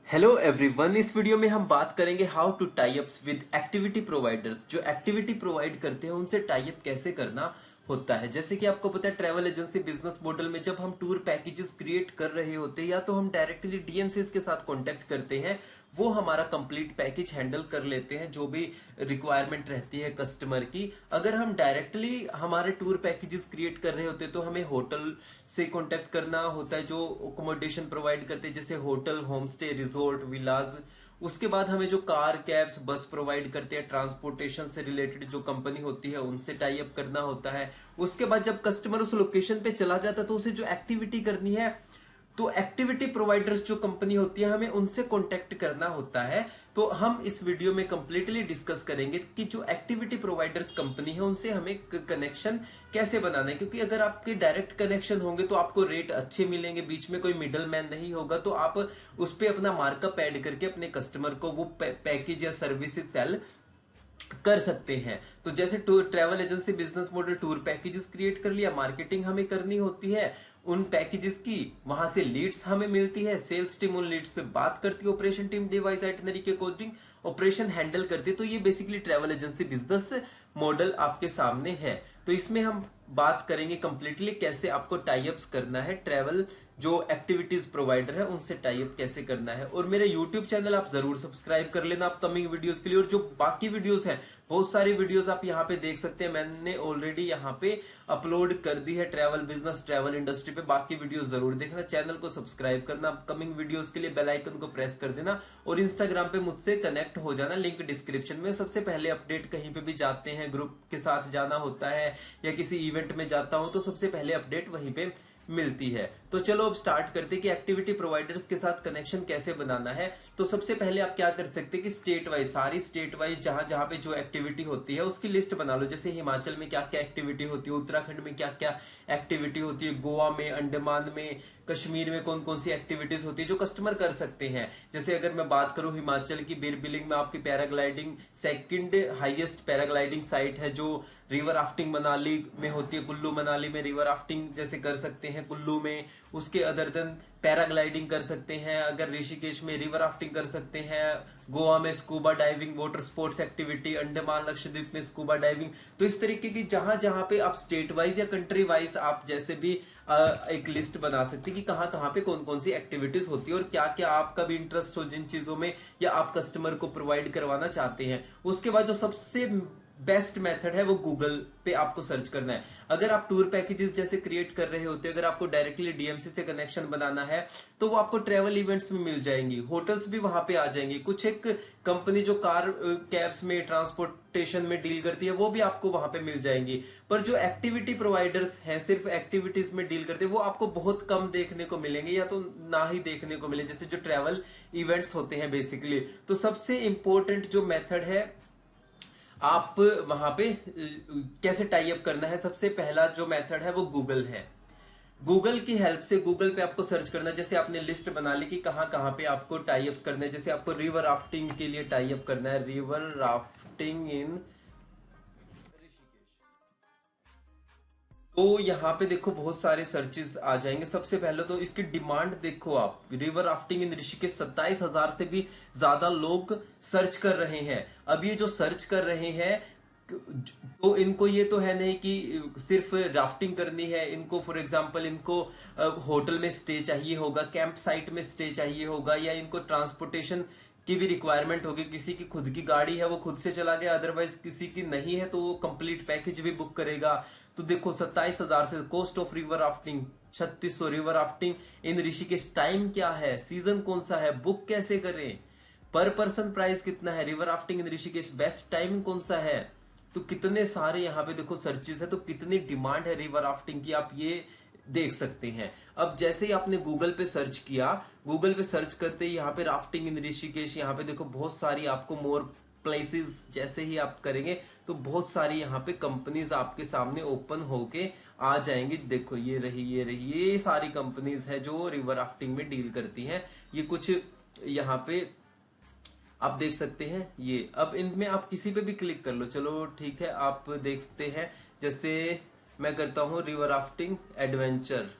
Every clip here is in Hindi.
हेलो एवरीवन, इस वीडियो में हम बात करेंगे how to tie ups with activity providers. जो एक्टिविटी प्रोवाइड करते हैं उनसे टाई अप कैसे करना होता है। जैसे कि आपको पता है, ट्रैवल एजेंसी बिजनेस मॉडल में जब हम टूर पैकेजेस क्रिएट कर रहे होते हैं या तो हम डायरेक्टली डीएमसीज के साथ कांटेक्ट करते हैं, वो हमारा कंप्लीट पैकेज हैंडल कर लेते हैं जो भी रिक्वायरमेंट रहती है कस्टमर की। अगर हम डायरेक्टली हमारे टूर पैकेजेस क्रिएट कर रहे होते हैं तो हमें होटल से कांटेक्ट करना होता है जो अकोमोडेशन प्रोवाइड करते हैं, जैसे hotel, home stay, resort, villas. उसके बाद हमें जो कार, कैब्स, बस प्रोवाइड करते हैं, ट्रांसपोर्टेशन से रिलेटेड जो कंपनी होती है उनसे टाई अप करना होता है। उसके बाद जब कस्टमर उस लोकेशन पे चला जाता है तो उसे जो एक्टिविटी करनी है, तो एक्टिविटी प्रोवाइडर्स जो कंपनी होती है हमें उनसे कांटेक्ट करना होता है। तो हम इस वीडियो में कंप्लीटली डिस्कस करेंगे कि जो एक्टिविटी प्रोवाइडर्स कंपनी है उनसे हमें कनेक्शन कैसे बनाना है, क्योंकि अगर आपके डायरेक्ट कनेक्शन होंगे तो आपको रेट अच्छे मिलेंगे, बीच में कोई मिडल मैन नहीं होगा, तो आप उस पर अपना मार्कअप ऐड करके अपने कस्टमर को वो पैकेज या सर्विसेज सेल कर सकते हैं। तो जैसे tour travel agency business model, tour packages create कर लिया, मार्केटिंग हमें करनी होती है उन पैकेजेस की, वहां से लीड्स हमें मिलती है, सेल्स टीम उन लीड्स पे बात करती है, ऑपरेशन टीम डिवाइस आइटनरी के अकॉर्डिंग ऑपरेशन हैंडल करती है। तो ये basically travel agency business model आपके सामने है। तो इसमें हम बात करेंगे कंप्लीटली कैसे आपको टाई अप्स करना है, ट्रैवल जो एक्टिविटीज प्रोवाइडर है उनसे टाई अप कैसे करना है। और मेरे यूट्यूब चैनल आप जरूर सब्सक्राइब कर लेना अपकमिंग वीडियोस के लिए। और जो बाकी वीडियोस हैं, बहुत सारी वीडियोस आप यहाँ पे देख सकते हैं, मैंने ऑलरेडी यहाँ पे अपलोड कर दी है ट्रैवल बिजनेस, ट्रैवल इंडस्ट्री पे। बाकी वीडियोस जरूर देखना, चैनल को सब्सक्राइब करना, अपकमिंग वीडियोस के लिए बेल आइकन को प्रेस कर देना और इंस्टाग्राम पे मुझसे कनेक्ट हो जाना, लिंक डिस्क्रिप्शन में। सबसे पहले अपडेट कहीं पे भी जाते हैं, ग्रुप के साथ जाना होता है या किसी इवेंट में जाता हूं तो सबसे पहले अपडेट वहीं पे मिलती है। तो चलो अब स्टार्ट करते हैं कि एक्टिविटी प्रोवाइडर्स के साथ कनेक्शन कैसे बनाना है। तो सबसे पहले आप क्या कर सकते हैं कि स्टेट वाइज, सारी स्टेट वाइज जहां जहां पे जो एक्टिविटी होती है उसकी लिस्ट बना लो। जैसे हिमाचल में क्या क्या एक्टिविटी होती है, उत्तराखंड में क्या क्या एक्टिविटी होती है, गोवा में, अंडमान में, कश्मीर में कौन कौन सी एक्टिविटीज होती है जो कस्टमर कर सकते हैं। जैसे अगर मैं बात करूं हिमाचल की, बीर बिलिंग में आपकी paragliding second highest paragliding site है, जो रिवर राफ्टिंग मनाली में होती है। कुल्लू मनाली में रिवर राफ्टिंग जैसे कर सकते हैं कुल्लू में, उसके अदर देन पैराग्लाइडिंग कर सकते हैं। अगर ऋषिकेश में रिवर राफ्टिंग कर सकते हैं, गोवा में scuba diving, water sports activity, Andaman Lakshadweep में स्कूबा डाइविंग। तो इस तरीके की जहां जहां पे आप स्टेट वाइज या कंट्री वाइज आप जैसे भी एक लिस्ट बना सकते हैं कि कहां कहां पे कौन कौन सी एक्टिविटीज होती है और क्या क्या आपका भी इंटरेस्ट हो जिन चीजों में या आप कस्टमर को प्रोवाइड करवाना चाहते हैं। उसके बाद जो सबसे बेस्ट मेथड है वो गूगल पे आपको सर्च करना है। अगर आप टूर पैकेजेस जैसे क्रिएट कर रहे होते हैं, अगर आपको डायरेक्टली डीएमसी से कनेक्शन बनाना है तो वो आपको ट्रैवल इवेंट्स में मिल जाएंगी, होटल्स भी वहां पे आ जाएंगी। कुछ एक कंपनी जो कार, कैब्स में, ट्रांसपोर्टेशन में डील करती है वो भी आपको वहां पे मिल जाएंगी। पर जो एक्टिविटी प्रोवाइडर्स हैं, सिर्फ एक्टिविटीज में डील करते हैं, वो आपको बहुत कम देखने को मिलेंगे या तो ना ही देखने को मिले, जैसे जो ट्रैवल इवेंट्स होते हैं बेसिकली। तो सबसे इंपॉर्टेंट जो मेथड है आप वहां पे कैसे टाई अप करना है, सबसे पहला जो मेथड है वो गूगल है। गूगल की हेल्प से गूगल पे आपको सर्च करना है। जैसे आपने लिस्ट बना ली कि कहां कहां पे आपको टाई अप करना है। जैसे आपको रिवर राफ्टिंग के लिए टाई अप करना है, रिवर राफ्टिंग इन ऋषिकेश। तो यहाँ पे देखो बहुत सारे सर्चेस आ जाएंगे। सबसे पहले तो इसकी डिमांड देखो आप, रिवर राफ्टिंग इन ऋषिकेश 27,000 से भी ज्यादा लोग सर्च कर रहे हैं। अब ये जो सर्च कर रहे हैं तो इनको ये तो है नहीं कि सिर्फ राफ्टिंग करनी है, इनको फॉर एग्जांपल इनको होटल में स्टे चाहिए होगा, कैंप साइट में स्टे चाहिए होगा, या इनको ट्रांसपोर्टेशन की भी रिक्वायरमेंट होगी। किसी की खुद की गाड़ी है वो खुद से चला गया, अदरवाइज किसी की नहीं है तो वो कंप्लीट पैकेज भी बुक करेगा। तो देखो 27,000 से cost of river rafting 3600, river rafting in Rishikesh, time क्या है, सीजन कौन सा है, बुक कैसे करें, पर पर्सन प्राइस कितना है, रिवर राफ्टिंग इन ऋषिकेश बेस्ट टाइम कौन सा है। तो कितने सारे यहाँ पे देखो सर्चेस है, तो कितनी डिमांड है रिवर राफ्टिंग की आप ये देख सकते हैं। अब जैसे ही आपने गूगल पे सर्च किया, गूगल पे सर्च करते ही यहाँ पे राफ्टिंग इन ऋषिकेश, यहाँ पे देखो बहुत सारी आपको मोर प्लेसेस, जैसे ही आप करेंगे तो बहुत सारी यहाँ पे कंपनीज आपके सामने ओपन होके आ जाएंगी। देखो ये रही, ये रही, ये सारी कंपनीज है जो रिवर राफ्टिंग में डील करती हैं। ये कुछ यहाँ पे आप देख सकते हैं ये। अब इनमें आप किसी पे भी क्लिक कर लो, चलो ठीक है, आप देखते हैं। जैसे मैं करता हूं रिवर राफ्टिंग एडवेंचर,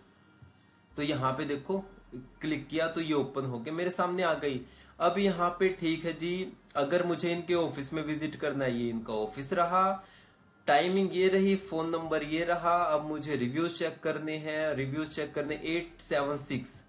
तो यहाँ पे देखो क्लिक किया तो ये ओपन हो गया, मेरे सामने आ गई। अब यहाँ पे ठीक है जी, अगर मुझे इनके ऑफिस में विजिट करना है, ये इनका ऑफिस रहा, टाइमिंग ये रही, फोन नंबर ये रहा। अब मुझे रिव्यूज चेक करने हैं, रिव्यूज चेक करने 876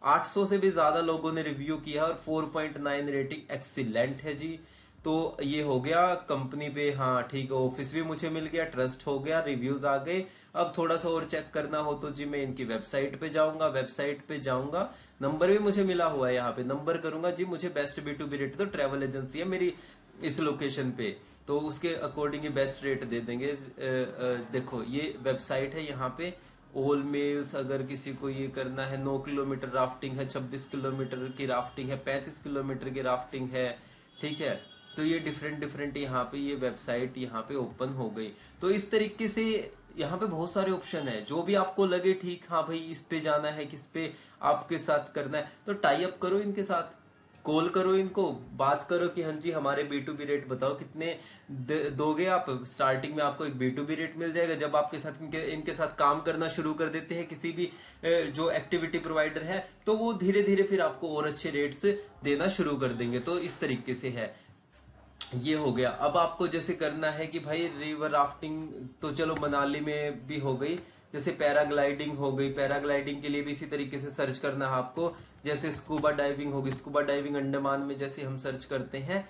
800 से भी ज्यादा लोगों ने रिव्यू किया और 4.9 रेटिंग एक्सीलेंट है जी। तो ये हो गया कंपनी पे, हाँ ठीक है, ऑफिस भी मुझे मिल गया, ट्रस्ट हो गया, रिव्यूज आ गए। अब थोड़ा सा और चेक करना हो तो जी मैं इनकी वेबसाइट पे जाऊंगा, वेबसाइट पे जाऊंगा, नंबर भी मुझे मिला हुआ है, यहाँ पे नंबर करूंगा जी, मुझे बेस्ट B2B रेट, तो ट्रेवल एजेंसी है मेरी इस लोकेशन पे, तो उसके अकॉर्डिंग बेस्ट रेट दे देंगे। देखो ये वेबसाइट है, यहाँ पे ऑल मेल्स, अगर किसी को ये करना है, 9 किलोमीटर राफ्टिंग है, 26 किलोमीटर की राफ्टिंग है, 35 किलोमीटर की राफ्टिंग है, ठीक है। तो ये डिफरेंट डिफरेंट यहाँ पे ये वेबसाइट यहाँ पे ओपन हो गई। तो इस तरीके से यहाँ पे बहुत सारे ऑप्शन है, जो भी आपको लगे ठीक, हाँ भाई इस पे जाना है, किस पे आपके साथ करना है, तो टाई अप करो इनके साथ, कॉल करो इनको, बात करो कि हाँ जी हमारे B2B रेट बताओ कितने दोगे आप। स्टार्टिंग में आपको एक B2B रेट मिल जाएगा, जब आपके साथ इनके साथ काम करना शुरू कर देते हैं किसी भी जो एक्टिविटी प्रोवाइडर है, तो वो धीरे धीरे फिर आपको और अच्छे रेट्स देना शुरू कर देंगे। तो इस तरीके से है, ये हो गया। अब आपको जैसे करना है कि भाई रिवर राफ्टिंग, तो चलो मनाली में भी हो गई, जैसे पैराग्लाइडिंग हो गई, पैराग्लाइडिंग के लिए भी इसी तरीके से सर्च करना है आपको। जैसे स्कूबा डाइविंग होगी, स्कूबा डाइविंग अंडमान में जैसे हम सर्च करते हैं,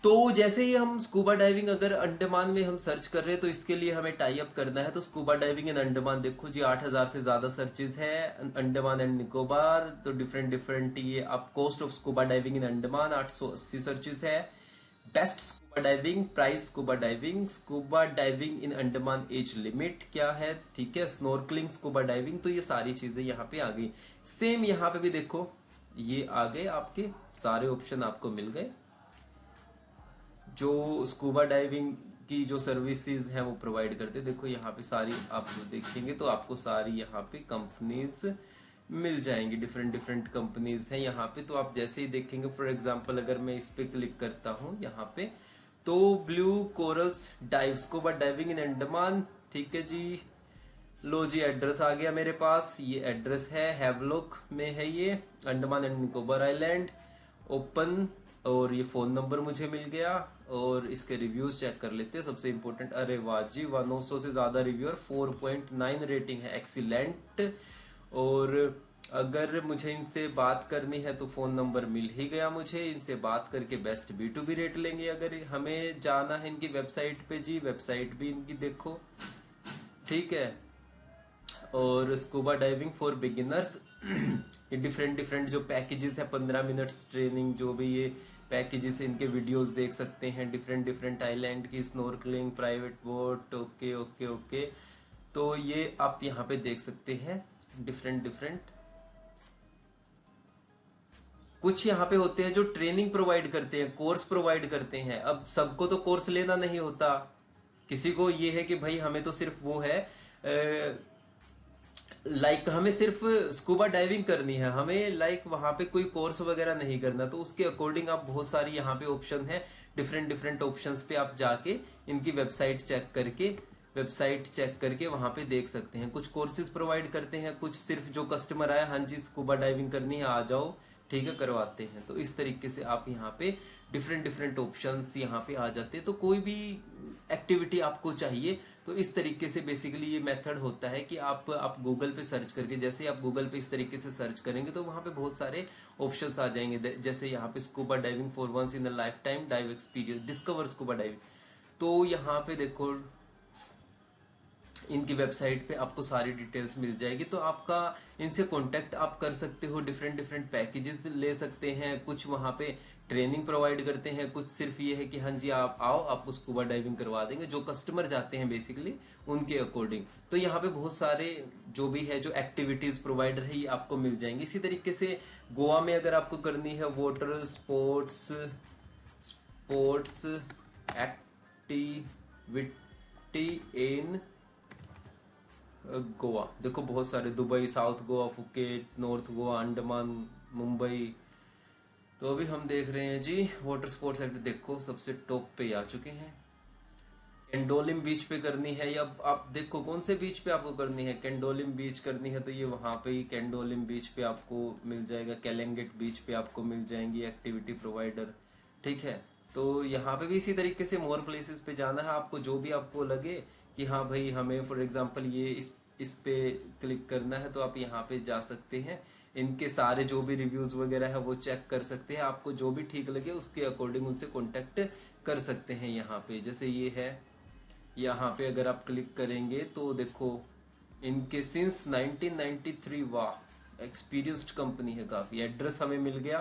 तो जैसे ही हम स्कूबा डाइविंग अगर अंडमान में हम सर्च कर रहे हैं, तो इसके लिए हमें टाई अप करना है। तो स्कूबा डाइविंग इन अंडमान, देखो जी 8000 से ज्यादा सर्चेज है, अंडमान एंड निकोबार, तो डिफरेंट डिफरेंट ये अब cost of scuba diving in Andaman 880 searches है। Best scuba diving, price scuba diving in Andaman, age limit क्या है, ठीक है, स्नॉर्कलिंग, स्कूबा डाइविंग, तो ये सारी चीजें यहाँ पे आ गई। सेम यहाँ पे भी देखो ये आ गए, आपके सारे ऑप्शन आपको मिल गए। जो स्कूबा डाइविंग की जो सर्विसेज हैं वो प्रोवाइड करते हैं, देखो यहाँ पे सारी आप देखेंगे तो आपको सारी यहाँ पे कंपनीज मिल जाएंगी, डिफरेंट डिफरेंट कंपनीज हैं यहाँ पे। तो आप जैसे ही देखेंगे, फॉर एग्जांपल अगर मैं इस पे क्लिक करता हूँ यहाँ पे, तो blue corals dive, scuba diving in Andaman, ठीक है जी। लो जी एड्रेस आ गया मेरे पास, ये एड्रेस है, हैवलॉक में है ये, Andaman and Nicobar island, open, और ये फोन नंबर मुझे मिल गया। और इसके रिव्यूज चेक कर लेते हैं, सबसे इंपॉर्टेंट, अरे वाह जी 900 से ज्यादा रिव्यू और 4.9 रेटिंग है, एक्सीलेंट। और अगर मुझे इनसे बात करनी है तो फोन नंबर मिल ही गया मुझे, इनसे बात करके बेस्ट B2B रेट लेंगे। अगर हमें जाना है इनकी वेबसाइट पे जी, वेबसाइट भी इनकी देखो, ठीक है। और स्कूबा डाइविंग फॉर बिगिनर्स, ये डिफरेंट डिफरेंट जो पैकेजेस है, 15 मिनट्स ट्रेनिंग, जो भी ये पैकेजेस इनके वीडियोस देख सकते हैं, डिफरेंट डिफरेंट आइलैंड की, snorkelling, private boat, okay okay okay. तो ये आप यहाँ पे देख सकते हैं डिफरेंट डिफरेंट। कुछ यहाँ पे होते हैं जो ट्रेनिंग प्रोवाइड करते हैं, कोर्स प्रोवाइड करते हैं। अब सबको तो कोर्स लेना नहीं होता, किसी को ये है कि भाई हमें तो सिर्फ वो है लाइक हमें सिर्फ स्कूबा डाइविंग करनी है, हमें लाइक वहां पे कोई कोर्स वगैरह नहीं करना, तो उसके अकॉर्डिंग आप बहुत सारी यहाँ पे ऑप्शन है, डिफरेंट डिफरेंट ऑप्शंस पे आप जाके इनकी वेबसाइट चेक करके वहां पे देख सकते हैं। कुछ कोर्सेज प्रोवाइड करते हैं, कुछ सिर्फ जो कस्टमर आया, हाँ जी स्कूबा डाइविंग करनी है आ जाओ, ठीक है, करवाते हैं। तो इस तरीके से आप यहाँ पे डिफरेंट डिफरेंट ऑप्शंस यहाँ पे आ जाते हैं। तो कोई भी एक्टिविटी आपको चाहिए, तो इस तरीके से बेसिकली ये मेथड होता है कि आप गूगल पे सर्च करके, जैसे आप गूगल पे इस तरीके से सर्च करेंगे तो वहां पे बहुत सारे ऑप्शंस आ जाएंगे। जैसे यहाँ पे scuba diving for once in a life time dive experience, discover scuba diving, तो यहाँ पे देखो इनकी वेबसाइट पे आपको सारी डिटेल्स मिल जाएगी। तो आपका इनसे कांटेक्ट आप कर सकते हो, डिफरेंट डिफरेंट पैकेजेस ले सकते हैं। कुछ वहां पे ट्रेनिंग प्रोवाइड करते हैं, कुछ सिर्फ ये है कि हाँ जी आप आओ, आपको स्कूबा डाइविंग करवा देंगे, जो कस्टमर जाते हैं बेसिकली उनके अकॉर्डिंग। तो यहाँ पे बहुत सारे जो भी है जो एक्टिविटीज प्रोवाइडर है ये आपको मिल जाएंगे। इसी तरीके से गोवा में अगर आपको करनी है water sports activity in Goa, देखो बहुत सारे, Dubai, south Goa, Phuket, north Goa, Andaman, Mumbai. तो अभी हम देख रहे हैं जी वाटर स्पोर्ट्स एक्टिविटी, देखो सबसे टॉप पे आ चुके हैं। कैंडोलिम बीच पे करनी है, या आप देखो कौन से बीच पे आपको करनी है। कैंडोलिम बीच करनी है तो ये वहां पे ही कैंडोलिम बीच पे आपको मिल जाएगा। कैलेंगेट बीच पे आपको मिल जाएंगी एक्टिविटी प्रोवाइडर, ठीक है। तो यहाँ पे भी इसी तरीके से मोर प्लेसेस पे जाना है आपको, जो भी आपको लगे कि हाँ भाई हमें फॉर एग्जांपल ये इस पे क्लिक करना है, तो आप यहाँ पे जा सकते हैं। इनके सारे जो भी रिव्यूज वगैरह है वो चेक कर सकते हैं। आपको जो भी ठीक लगे उसके अकॉर्डिंग उनसे कॉन्टेक्ट कर सकते हैं। यहाँ पे जैसे ये है, यहाँ पे अगर आप क्लिक करेंगे तो देखो इनके सिंस 1993, वाह एक्सपीरियंस्ड कंपनी है काफी। एड्रेस हमें मिल गया,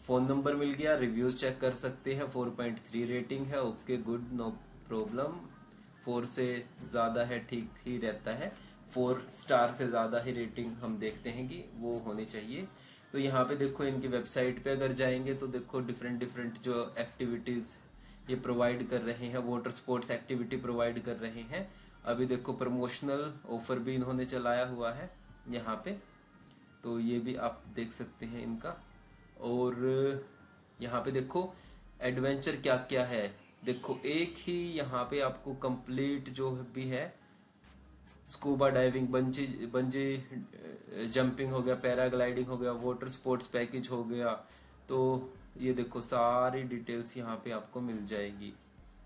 फोन नंबर मिल गया, रिव्यूज चेक कर सकते हैं। 4.3 रेटिंग है, ओके गुड नो प्रॉब्लम। 4 से ज्यादा है ठीक ही रहता है, 4 स्टार से ज्यादा ही रेटिंग हम देखते हैं कि वो होनी चाहिए। तो यहाँ पे देखो इनकी वेबसाइट पे अगर जाएंगे तो देखो डिफरेंट डिफरेंट जो एक्टिविटीज ये प्रोवाइड कर रहे हैं, वाटर स्पोर्ट्स एक्टिविटी प्रोवाइड कर रहे हैं। अभी देखो प्रमोशनल ऑफर भी इन्होंने चलाया हुआ है यहाँ पे, तो ये भी आप देख सकते हैं इनका। और यहाँ पे देखो एडवेंचर क्या क्या है, देखो एक ही यहाँ पे आपको कंप्लीट जो भी है, scuba diving, bungee bungee jumping हो गया, पैराग्लाइडिंग हो गया, वाटर स्पोर्ट्स पैकेज हो गया। तो ये देखो सारी डिटेल्स यहाँ पे आपको मिल जाएगी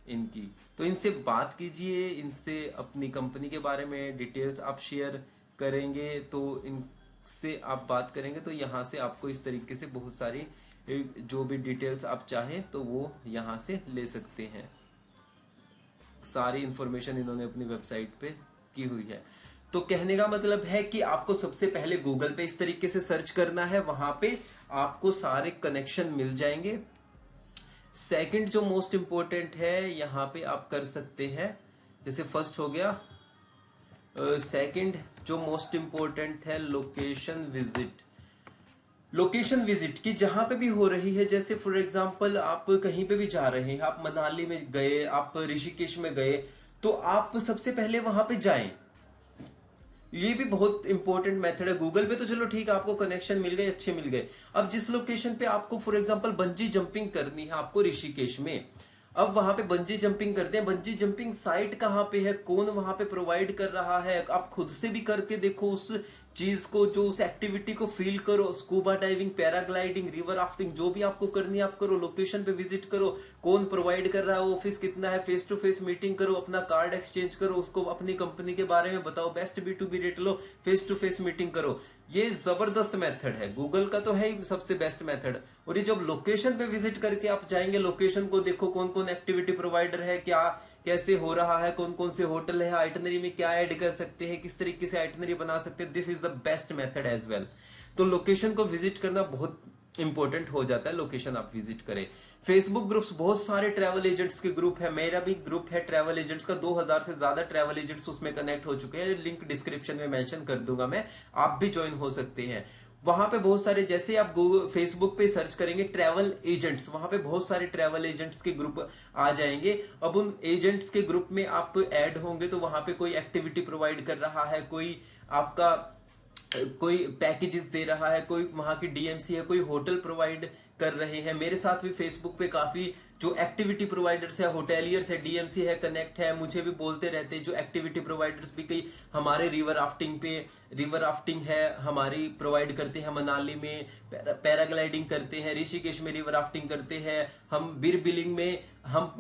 इनकी। तो इनसे बात कीजिए, इनसे अपनी कंपनी के बारे में डिटेल्स आप शेयर करेंगे, तो इनसे आप बात करेंगे तो यहाँ से आपको इस तरीके से बहुत सारी जो भी डिटेल्स आप चाहें तो वो यहाँ से ले सकते हैं। सारी इंफॉर्मेशन इन्होंने अपनी वेबसाइट पे की हुई है। तो कहने का मतलब है कि आपको सबसे पहले गूगल पे इस तरीके से सर्च करना है, वहां पे आपको सारे कनेक्शन मिल जाएंगे। सेकंड जो मोस्ट इंपॉर्टेंट है, यहां पे आप कर सकते हैं, जैसे फर्स्ट हो गया, सेकंड जो मोस्ट इंपॉर्टेंट है लोकेशन विजिट। लोकेशन विजिट की जहां पे भी हो रही है, जैसे फॉर एग्जांपल आप कहीं पे भी जा रहे हैं, आप मनाली में गए, आप ऋषिकेश में गए, तो आप सबसे पहले वहां पे जाएं। ये भी बहुत इंपॉर्टेंट मेथड है। गूगल पे तो चलो ठीक है, आपको कनेक्शन मिल गए, अच्छे मिल गए। अब जिस लोकेशन पे आपको फॉर एग्जांपल बंजी जंपिंग करनी है आपको ऋषिकेश में, अब वहां पे बंजी जंपिंग करते हैं, बंजी जंपिंग साइट कहाँ पे है, कौन वहां पे प्रोवाइड कर रहा है, आप खुद से भी करके देखो उस चीज को, जो उस एक्टिविटी को फील करो। Scuba diving, paragliding, river rafting, जो भी आपको करनी है आप करो। लोकेशन पे विजिट करो, कौन प्रोवाइड कर रहा है, ऑफिस कितना है, फेस टू फेस मीटिंग करो, अपना कार्ड एक्सचेंज करो, उसको अपनी कंपनी के बारे में बताओ, बेस्ट B2B रेट लो, फेस टू फेस मीटिंग करो। ये जबरदस्त मेथड है, गूगल का तो है ही सबसे बेस्ट मेथड। और ये जब लोकेशन पे विजिट करके आप जाएंगे, लोकेशन को देखो कौन कौन एक्टिविटी प्रोवाइडर है, क्या कैसे हो रहा है, कौन कौन से होटल है, आइटनरी में क्या ऐड कर सकते हैं, किस तरीके से आइटनरी बना सकते हैं, this is the best method as well. तो लोकेशन को विजिट करना बहुत इंपॉर्टेंट हो जाता है, लोकेशन आप विजिट करें। फेसबुक ग्रुप्स, बहुत सारे ट्रैवल एजेंट्स के ग्रुप है, मेरा भी ग्रुप है ट्रैवल एजेंट्स का, 2000 से ज्यादा ट्रैवल एजेंट्स उसमें कनेक्ट हो चुके हैं। लिंक डिस्क्रिप्शन में मेंशन कर दूंगा मैं, आप भी ज्वाइन हो सकते हैं। वहां पे बहुत सारे, जैसे आप गूगल फेसबुक पे सर्च करेंगे ट्रैवल एजेंट्स, वहां पे बहुत सारे ट्रैवल एजेंट्स के ग्रुप आ जाएंगे। अब उन एजेंट्स के ग्रुप में आप ऐड होंगे तो वहां पे कोई एक्टिविटी प्रोवाइड कर रहा है, कोई आपका कोई पैकेजेस दे रहा है, कोई वहां की डीएमसी है, कोई होटल प्रोवाइड कर रहे हैं। मेरे साथ भी फेसबुक पे काफी जो एक्टिविटी प्रोवाइडर्स है, होटेलियर्स है, डीएमसी है, कनेक्ट है, मुझे भी बोलते रहते हैं जो एक्टिविटी प्रोवाइडर्स भी। कई हमारे रिवर राफ्टिंग है हमारी प्रोवाइड करते हैं, मनाली में पैराग्लाइडिंग करते हैं, ऋषिकेश में रिवर राफ्टिंग करते हैं, हम बीर बिलिंग में हम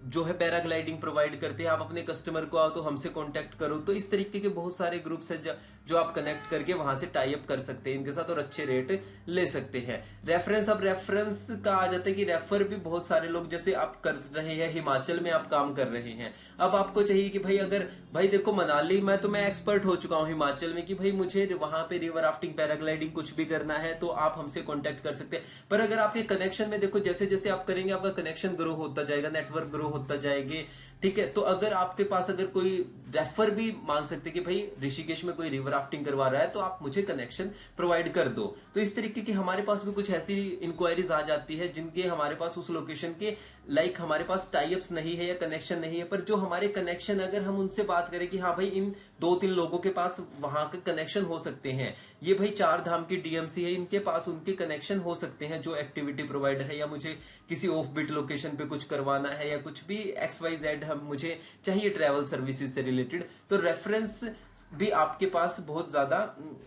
जो है पैराग्लाइडिंग प्रोवाइड करते हैं। आप अपने कस्टमर को आओ तो हमसे कांटेक्ट करो। तो इस तरीके के बहुत सारे ग्रुप्स है जो आप कनेक्ट करके वहां से टाई अप कर सकते हैं इनके साथ और अच्छे रेट ले सकते हैं। रेफरेंस, अब रेफरेंस का आ जाता है कि रेफर भी बहुत सारे लोग, जैसे आप कर रहे हैं हिमाचल में आप काम कर रहे हैं, अब आपको चाहिए कि भाई अगर भाई देखो मनाली में तो मैं एक्सपर्ट हो चुका हूं, हिमाचल में कि भाई मुझे वहां पे रिवर राफ्टिंग, पैराग्लाइडिंग कुछ भी करना है तो आप हमसे कांटेक्ट कर सकते हैं। पर अगर आपके कनेक्शन में देखो जैसे जैसे आप करेंगे आपका कनेक्शन ग्रो होता जाएगा, नेटवर्क ग्रो होता जाएंगे, ठीक है। तो अगर आपके पास अगर कोई रेफर भी मांग सकते कि भाई ऋषिकेश में कोई रिवर राफ्टिंग करवा रहा है तो आप मुझे कनेक्शन प्रोवाइड कर दो। तो इस तरीके की हमारे पास भी कुछ ऐसी इंक्वायरीज आ जाती है जिनके हमारे पास उस लोकेशन के लाइक हमारे पास टाई अप्स नहीं है या कनेक्शन नहीं है, पर जो हमारे कनेक्शन अगर हम उनसे बात करें कि हाँ भाई इन 2-3 लोगों के पास वहां के कनेक्शन हो सकते हैं, ये भाई 4 धाम की डीएमसी है, इनके पास उनके कनेक्शन हो सकते हैं जो एक्टिविटी प्रोवाइडर है, या मुझे किसी ऑफ बीट लोकेशन पे कुछ करवाना है या कुछ भी XYZ हम मुझे चाहिए ट्रैवल सर्विसेज से रिलेटेड, तो रेफरेंस भी आपके पास बहुत ज्यादा,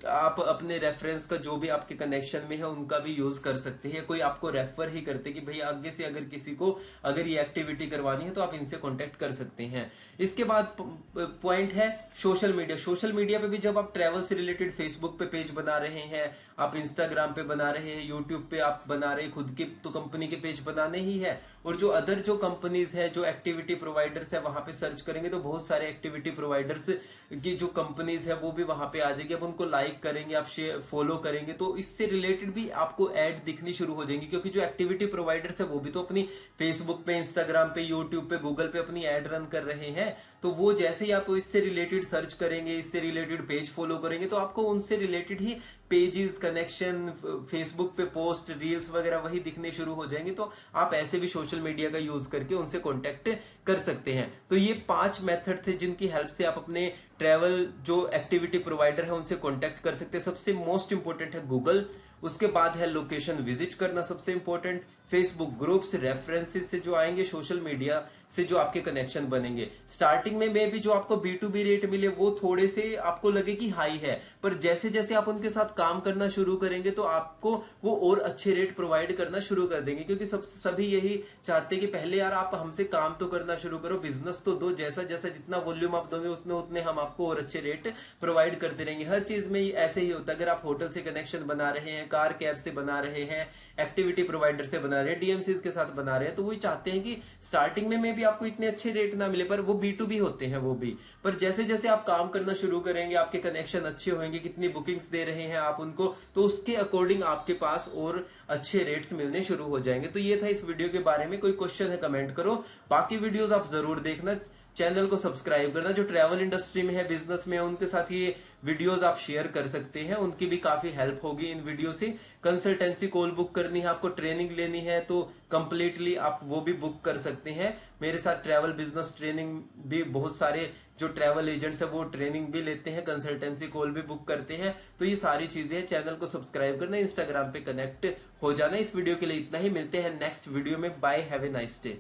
आप अपने रेफरेंस का जो भी आपके कनेक्शन में है उनका भी यूज कर सकते हैं। कोई आपको रेफर ही करते कि भाई आगे से अगर किसी को अगर ये एक्टिविटी करवानी है तो आप इनसे कांटेक्ट कर सकते हैं। इसके बाद पॉइंट है सोशल मीडिया। सोशल मीडिया पे भी जब आप ट्रैवल से रिलेटेड फेसबुक पे पेज बना रहे हैं, आप इंस्टाग्राम पे बना रहे हैं, यूट्यूब पे आप बना रहे हैं, खुद के तो कंपनी के पेज बनाने ही है, और जो अदर जो कंपनीज है, जो एक्टिविटी प्रोवाइडर्स है, वहां पे सर्च करेंगे तो बहुत सारे एक्टिविटी प्रोवाइडर्स की जो कंपनीज है वो भी वहां पे आ जाएगी। अब उनको लाइक करेंगे, आप शेयर फॉलो करेंगे तो इससे रिलेटेड भी आपको ऐड दिखनी शुरू हो जाएंगी, क्योंकि जो एक्टिविटी प्रोवाइडर्स है वो भी तो अपनी फेसबुक पे, इंस्टाग्राम पे, यूट्यूब पे, गूगल पे अपनी ऐड रन कर रहे हैं। तो वो जैसे ही आप इससे रिलेटेड सर्च करेंगे, इससे रिलेटेड पेज फॉलो करेंगे तो आपको उनसे रिलेटेड ही पेजेस, कनेक्शन, फेसबुक पे पोस्ट, रील्स वगैरह वही दिखने शुरू हो जाएंगे। तो आप ऐसे भी सोशल मीडिया का यूज करके उनसे कांटेक्ट कर सकते हैं। तो ये 5 मेथड थे जिनकी हेल्प से आप अपने ट्रैवल जो एक्टिविटी प्रोवाइडर है उनसे कांटेक्ट कर सकते हैं। सबसे मोस्ट इंपोर्टेंट है गूगल, उसके बाद है लोकेशन विजिट करना सबसे इंपॉर्टेंट, फेसबुक ग्रुप्स, रेफरेंसेस से जो आएंगे, सोशल मीडिया से जो आपके कनेक्शन बनेंगे। स्टार्टिंग में भी जो आपको B2B रेट मिले वो थोड़े से आपको लगे कि हाई है, पर जैसे जैसे आप उनके साथ काम करना शुरू करेंगे तो आपको वो और अच्छे रेट प्रोवाइड करना शुरू कर देंगे, क्योंकि सभी यही चाहते हैं कि पहले यार आप हमसे काम तो करना शुरू करो, बिजनेस तो दो, जैसा जैसा जितना वॉल्यूम आप दोगे उतने उतने हम आपको और अच्छे रेट प्रोवाइड करते रहेंगे। हर चीज में ऐसे ही होता है। अगर आप होटल से कनेक्शन बना रहे हैं, कार कैब से बना रहे हैं, एक्टिविटी प्रोवाइडर से बना रहे हैं, DMCs के साथ बना रहे हैं, तो वो चाहते हैं कि स्टार्टिंग में भी आपको इतने अच्छे रेट ना मिले, पर वो B2B होते हैं वो भी, पर जैसे जैसे आप काम करना शुरू करेंगे, आपके कनेक्शन अच्छे होंगे, कितनी बुकिंग्स दे रहे हैं आप उनको, तो उसके अकॉर्डिंग आपके पास और अच्छे रेट्स मिलने शुरू हो जाएंगे। तो ये था इस वीडियो के बारे में। कोई क्वेश्चन है कमेंट करो, बाकी वीडियोस आप जरूर देखना, चैनल को सब्सक्राइब करना। जो ट्रैवल इंडस्ट्री में है, बिजनेस में है, उनके साथ ये वीडियोस आप शेयर कर सकते हैं, उनकी भी काफी हेल्प होगी इन वीडियो से। कंसल्टेंसी कॉल बुक करनी है, आपको ट्रेनिंग लेनी है तो कंप्लीटली आप वो भी बुक कर सकते हैं। मेरे साथ ट्रैवल बिजनेस ट्रेनिंग भी बहुत सारे जो ट्रैवल एजेंट्स है वो ट्रेनिंग भी लेते हैं, कंसल्टेंसी कॉल भी बुक करते हैं। तो ये सारी चीजें हैं। चैनल को सब्सक्राइब करना, इंस्टाग्राम पे कनेक्ट हो जाना। इस वीडियो के लिए इतना ही, मिलते हैं नेक्स्ट वीडियो में। Bye, have a nice day.